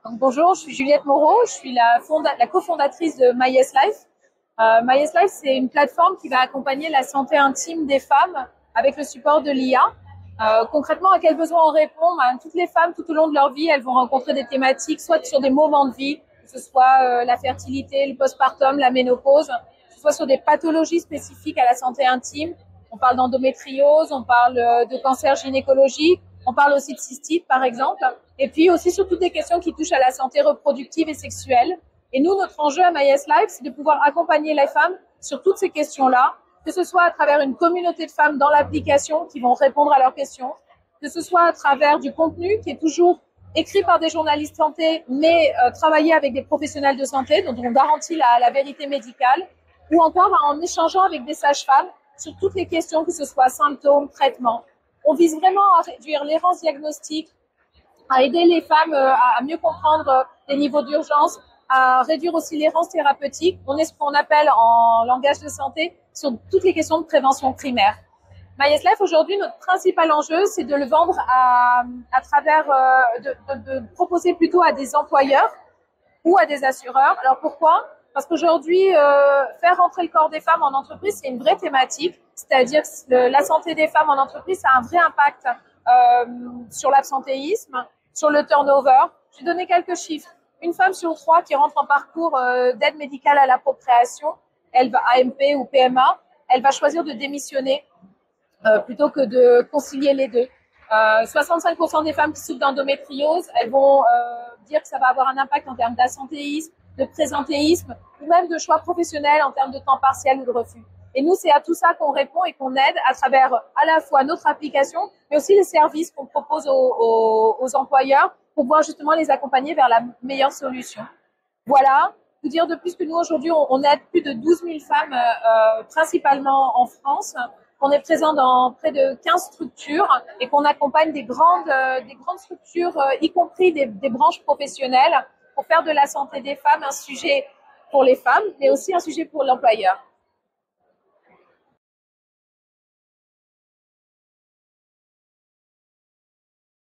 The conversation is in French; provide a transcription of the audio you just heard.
Donc, bonjour, je suis Juliette Moreau, je suis la cofondatrice de My Yes Life. My Yes Life, c'est une plateforme qui va accompagner la santé intime des femmes avec le support de l'IA. Concrètement, à quels besoins on répond? Toutes les femmes, tout au long de leur vie, elles vont rencontrer des thématiques, soit sur des moments de vie, que ce soit la fertilité, le postpartum, la ménopause, que ce soit sur des pathologies spécifiques à la santé intime. On parle d'endométriose, on parle de cancer gynécologique, on parle aussi de cystite, par exemple, et puis aussi sur toutes les questions qui touchent à la santé reproductive et sexuelle. Et nous, notre enjeu à My Yes Life, c'est de pouvoir accompagner les femmes sur toutes ces questions-là, que ce soit à travers une communauté de femmes dans l'application qui vont répondre à leurs questions, que ce soit à travers du contenu qui est toujours écrit par des journalistes santé, mais travaillé avec des professionnels de santé, dont on garantit la vérité médicale, ou encore en échangeant avec des sages-femmes sur toutes les questions, que ce soit symptômes, traitements. On vise vraiment à réduire l'errance diagnostique, à aider les femmes à mieux comprendre les niveaux d'urgence, à réduire aussi l'errance thérapeutique. On est ce qu'on appelle en langage de santé sur toutes les questions de prévention primaire. My Yes Life, aujourd'hui, notre principal enjeu, c'est de le vendre à travers, de proposer plutôt à des employeurs ou à des assureurs. Alors pourquoi? Parce qu'aujourd'hui, faire rentrer le corps des femmes en entreprise, c'est une vraie thématique. C'est-à-dire que la santé des femmes en entreprise, ça a un vrai impact sur l'absentéisme, sur le turnover. Je vais donner quelques chiffres. Une femme sur 3 qui rentre en parcours d'aide médicale à la procréation, elle va AMP ou PMA, elle va choisir de démissionner plutôt que de concilier les deux. 65% des femmes qui souffrent d'endométriose, elles vont dire que ça va avoir un impact en termes d'absentéisme, de présentéisme ou même de choix professionnels en termes de temps partiel ou de refus. Et nous, c'est à tout ça qu'on répond et qu'on aide à travers à la fois notre application, mais aussi les services qu'on propose aux employeurs pour pouvoir justement les accompagner vers la meilleure solution. Voilà. Vous dire de plus que nous, aujourd'hui, on aide plus de 12 000 femmes, principalement en France, qu'on est présent dans près de 15 structures et qu'on accompagne des grandes structures, y compris des branches professionnelles, pour faire de la santé des femmes un sujet pour les femmes, mais aussi un sujet pour l'employeur.